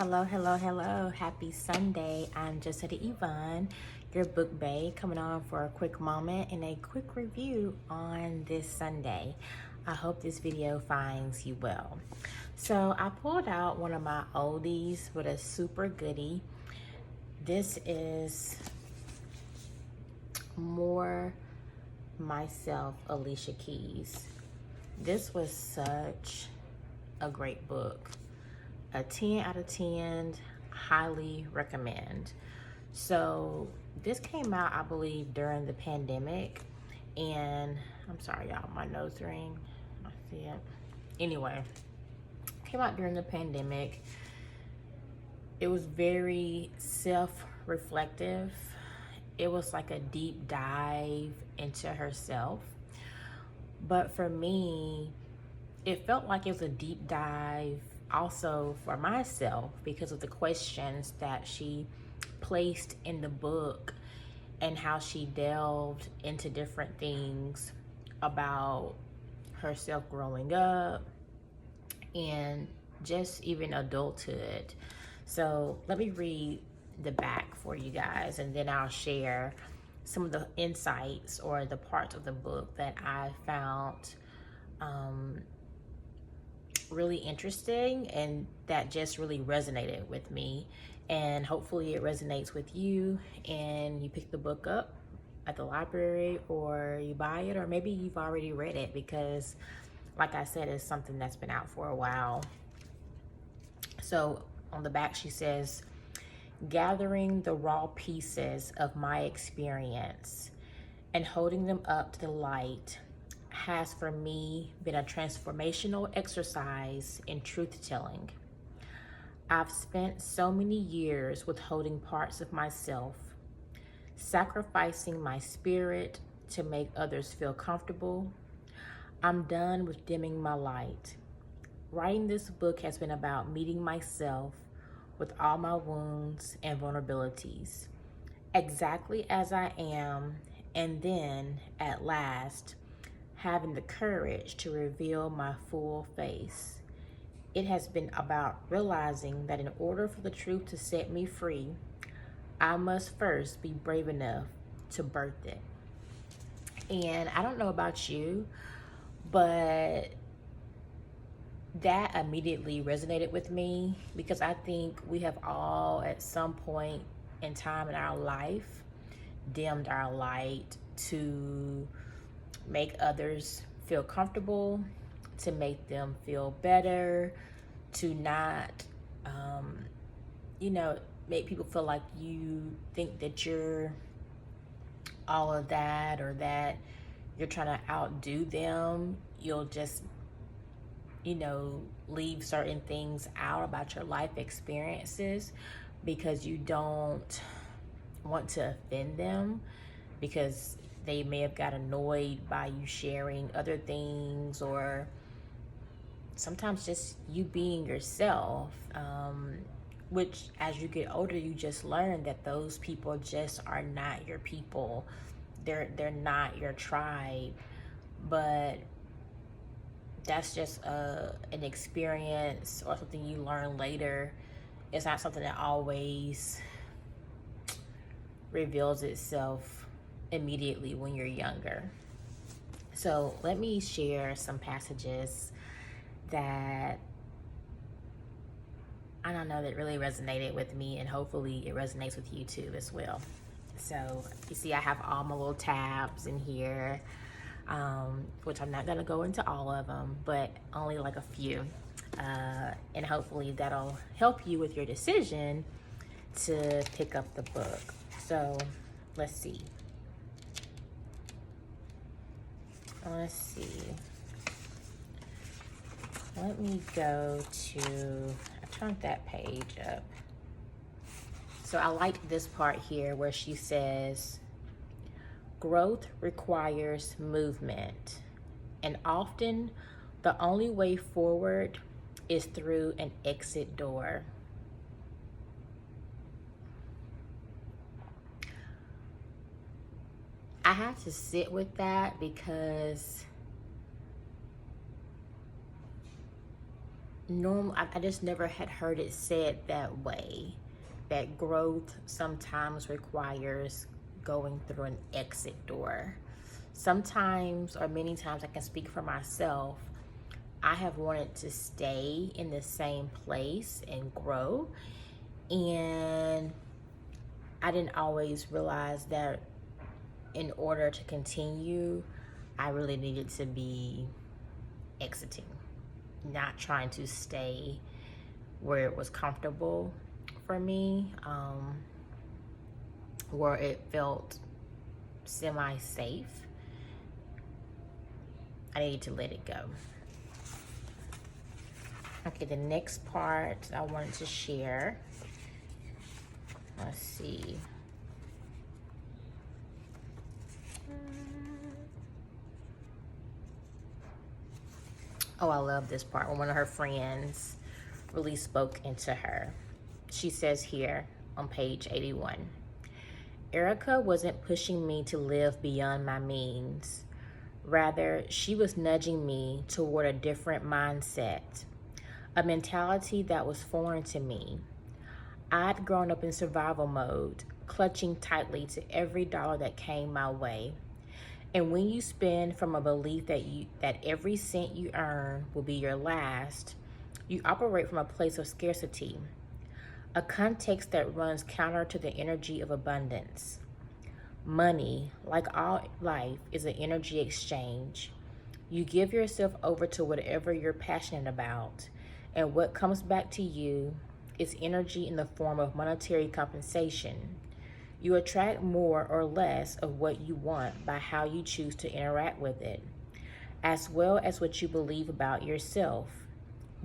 Hello, hello, hello. Happy Sunday. I'm Jessica Yvonne, your book bae, coming on for a quick moment and a quick review on this Sunday. I hope this video finds you well. So I pulled out one of my oldies with a super goodie. This is More Myself, Alicia Keys. This was such a great book. A 10 out of 10, highly recommend. So this came out, I believe, during the pandemic. And I'm sorry, y'all, my nose ring. I see it. Anyway, came out during the pandemic. It was very self-reflective. It was like a deep dive into herself. But for me, it felt like it was a deep dive also for myself because of the questions that she placed in the book and how she delved into different things about herself growing up and just even adulthood. So let me read the back for you guys, and then I'll share some of the insights or the parts of the book that I found really interesting and that just really resonated with me. And hopefully it resonates with you and you pick the book up at the library or you buy it, or maybe you've already read it because, like I said, it's something that's been out for a while. So on the back she says, gathering the raw pieces of my experience and holding them up to the light has for me been a transformational exercise in truth telling. I've spent so many years withholding parts of myself, sacrificing my spirit to make others feel comfortable. I'm done with dimming my light. Writing this book has been about meeting myself with all my wounds and vulnerabilities, exactly as I am, and then, at last, having the courage to reveal my full face. It has been about realizing that in order for the truth to set me free, I must first be brave enough to birth it. And I don't know about you, but that immediately resonated with me because I think we have all at some point in time in our life dimmed our light to make others feel comfortable, to make them feel better, to not, you know, make people feel like you think that you're all of that or that you're trying to outdo them. You'll just, leave certain things out about your life experiences because you don't want to offend them, because they may have got annoyed by you sharing other things, or sometimes just you being yourself, which as you get older you just learn that those people just are not your people. They're not your tribe. But that's just an experience or something you learn later. It's not something that always reveals itself immediately when you're younger. So let me share some passages that I don't know that really resonated with me, and hopefully it resonates with you too as well. So you see I have all my little tabs in here, which I'm not gonna go into all of them, but only like a few. And hopefully that'll help you with your decision to pick up the book. So let's see. Let's see. Let me go to, I turned that page up. So I like this part here where she says, growth requires movement, and often the only way forward is through an exit door. I had to sit with that because normal. I just never had heard it said that way. That growth sometimes requires going through an exit door. Sometimes, or many times, I can speak for myself. I have wanted to stay in the same place and grow, and I didn't always realize that in order to continue, I really needed to be exiting, not trying to stay where it was comfortable for me, where it felt semi-safe. I needed to let it go. Okay, the next part I wanted to share. Let's see. Oh, I love this part when one of her friends really spoke into her. She says here on page 81, Erica wasn't pushing me to live beyond my means. Rather, she was nudging me toward a different mindset, a mentality that was foreign to me. I'd grown up in survival mode, clutching tightly to every dollar that came my way. And when you spend from a belief that every cent you earn will be your last, you operate from a place of scarcity, a context that runs counter to the energy of abundance. Money, like all life, is an energy exchange. You give yourself over to whatever you're passionate about, and what comes back to you is energy in the form of monetary compensation. You attract more or less of what you want by how you choose to interact with it, as well as what you believe about yourself.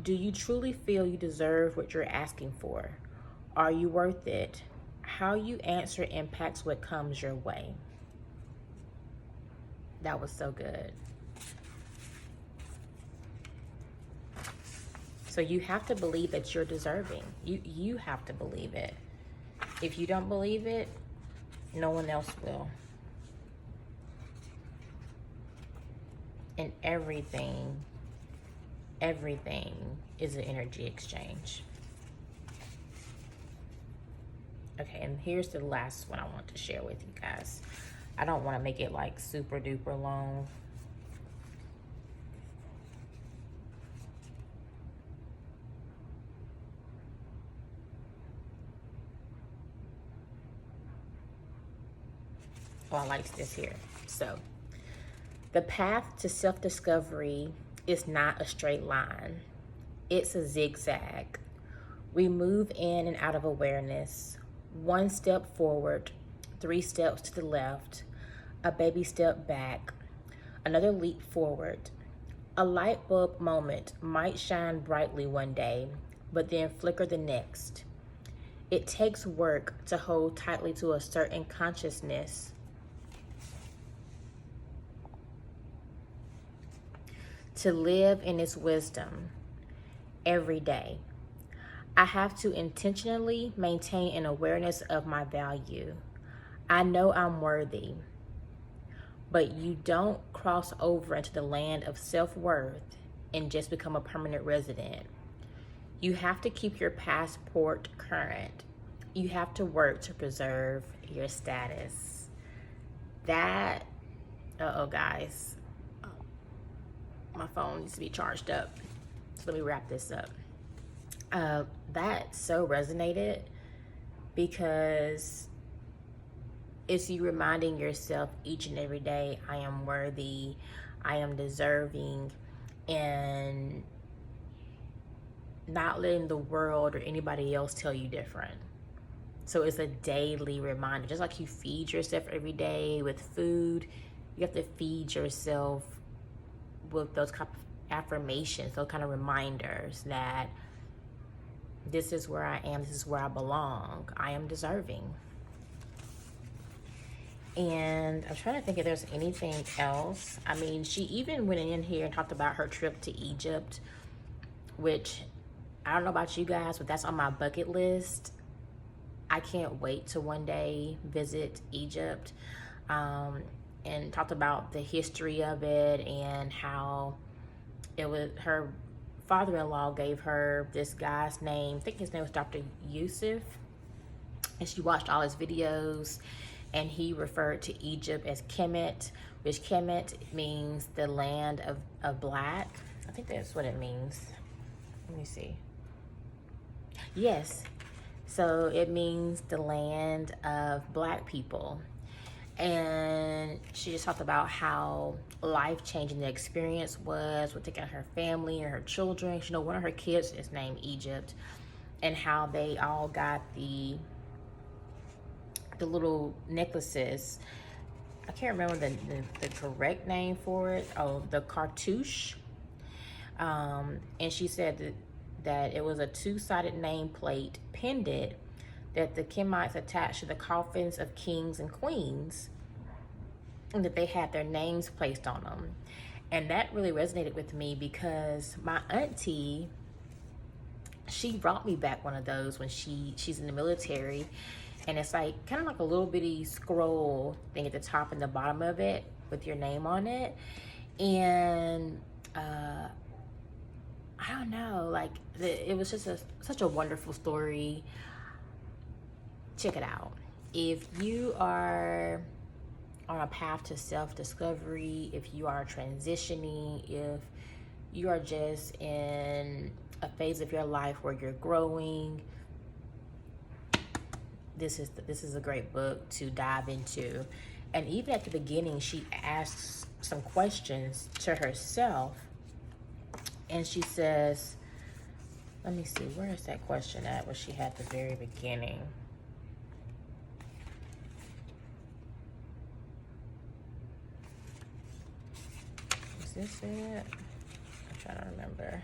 Do you truly feel you deserve what you're asking for? Are you worth it? How you answer impacts what comes your way. That was so good. So you have to believe that you're deserving. You have to believe it. If you don't believe it, no one else will. And everything is an energy exchange. Okay, and here's the last one I want to share with you guys. I don't want to make it like super duper long. Oh, I like this here. So, the path to self-discovery is not a straight line. It's a zigzag. We move in and out of awareness. One step forward, 3 steps to the left, a baby step back, another leap forward. A light bulb moment might shine brightly one day, but then flicker the next. It takes work to hold tightly to a certain consciousness, to live in its wisdom every day. I have to intentionally maintain an awareness of my value. I know I'm worthy, but you don't cross over into the land of self-worth and just become a permanent resident. You have to keep your passport current. You have to work to preserve your status. That, guys, my phone needs to be charged up. So let me wrap this up. That so resonated because it's you reminding yourself each and every day, I am worthy, I am deserving, and not letting the world or anybody else tell you different. So it's a daily reminder. Just like you feed yourself every day with food, you have to feed yourself with those kind of affirmations, those kind of reminders that this is where I am, this is where I belong, I am deserving. And I'm trying to think if there's anything else. I mean, she even went in here and talked about her trip to Egypt, which I don't know about you guys, but that's on my bucket list. I can't wait to one day visit Egypt, and talked about the history of it and how it was her father-in-law gave her this guy's name. I think his name was Dr. Yusuf. And she watched all his videos, and he referred to Egypt as Kemet, which Kemet means the land of black. I think that's what it means. Let me see. Yes. So it means the land of black people. And she just talked about how life-changing the experience was with taking her family and her children. You know, one of her kids is named Egypt, and how they all got the little necklaces. I can't remember the correct name for it. Oh, the cartouche. And she said that it was a two-sided nameplate pendant that the Kemites attached to the coffins of kings and queens, and that they had their names placed on them. And that really resonated with me, because my auntie, she brought me back one of those when she's in the military. And it's like kind of like a little bitty scroll thing at the top and the bottom of it with your name on it. And I don't know, like it was just such a wonderful story. Check it out. If you are on a path to self-discovery, if you are transitioning, if you are just in a phase of your life where you're growing, this is a great book to dive into. And even at the beginning, she asks some questions to herself, and she says, let me see, where is that question at, what she had at the very beginning? Is this it? I'm trying to remember.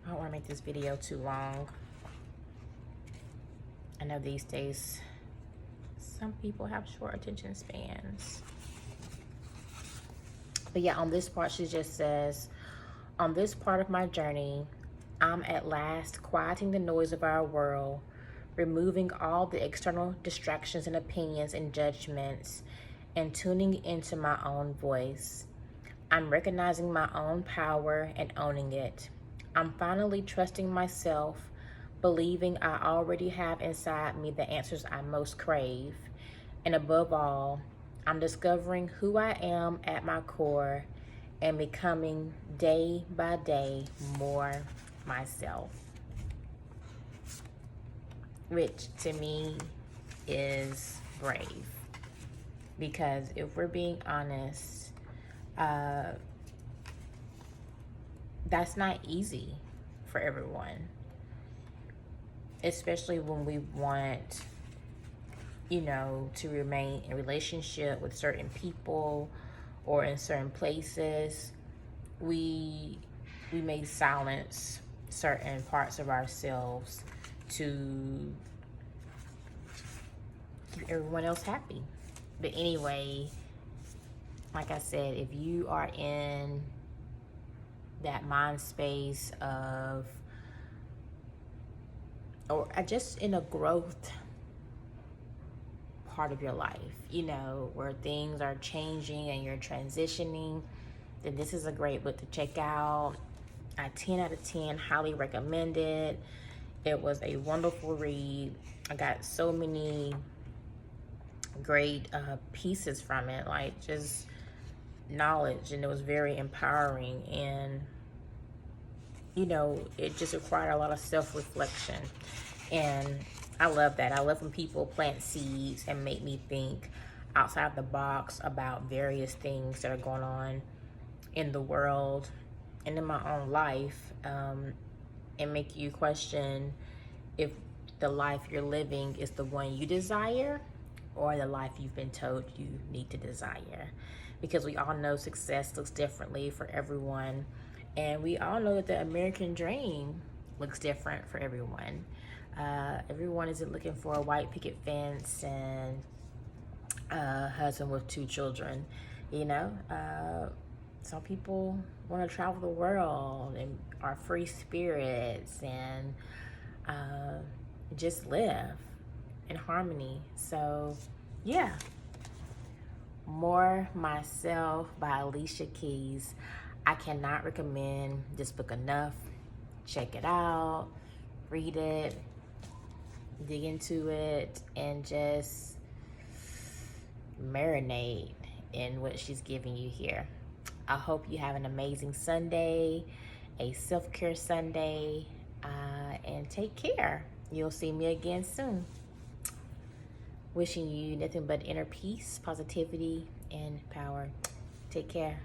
I don't want to make this video too long. I know these days some people have short attention spans. But yeah, on this part, she just says, on this part of my journey, I'm at last quieting the noise of our world, removing all the external distractions and opinions and judgments, and tuning into my own voice. I'm recognizing my own power and owning it. I'm finally trusting myself, believing I already have inside me the answers I most crave. And above all, I'm discovering who I am at my core and becoming day by day more myself. Which to me is brave. Because if we're being honest, that's not easy for everyone. Especially when we want, you know, to remain in relationship with certain people or in certain places. We may silence certain parts of ourselves to keep everyone else happy. But anyway, like I said, if you are in that mind space of, or just in a growth part of your life, you know, where things are changing and you're transitioning, then this is a great book to check out. I 10 out of 10 highly recommend it. It was a wonderful read. I got so many great pieces from it, like just knowledge, and it was very empowering. And you know, it just required a lot of self-reflection, and I love that. I love when people plant seeds and make me think outside the box about various things that are going on in the world and in my own life, and make you question if the life you're living is the one you desire or the life you've been told you need to desire. Because we all know success looks differently for everyone, and we all know that the American dream looks different for everyone. Everyone isn't looking for a white picket fence and a husband with 2 children, you know? Some people want to travel the world and are free spirits and just live in harmony. So, yeah. More Myself by Alicia Keys. I cannot recommend this book enough. Check it out, read it, dig into it, and just marinate in what she's giving you here. I hope you have an amazing Sunday, a self-care Sunday, and take care. You'll see me again soon. Wishing you nothing but inner peace, positivity, and power. Take care.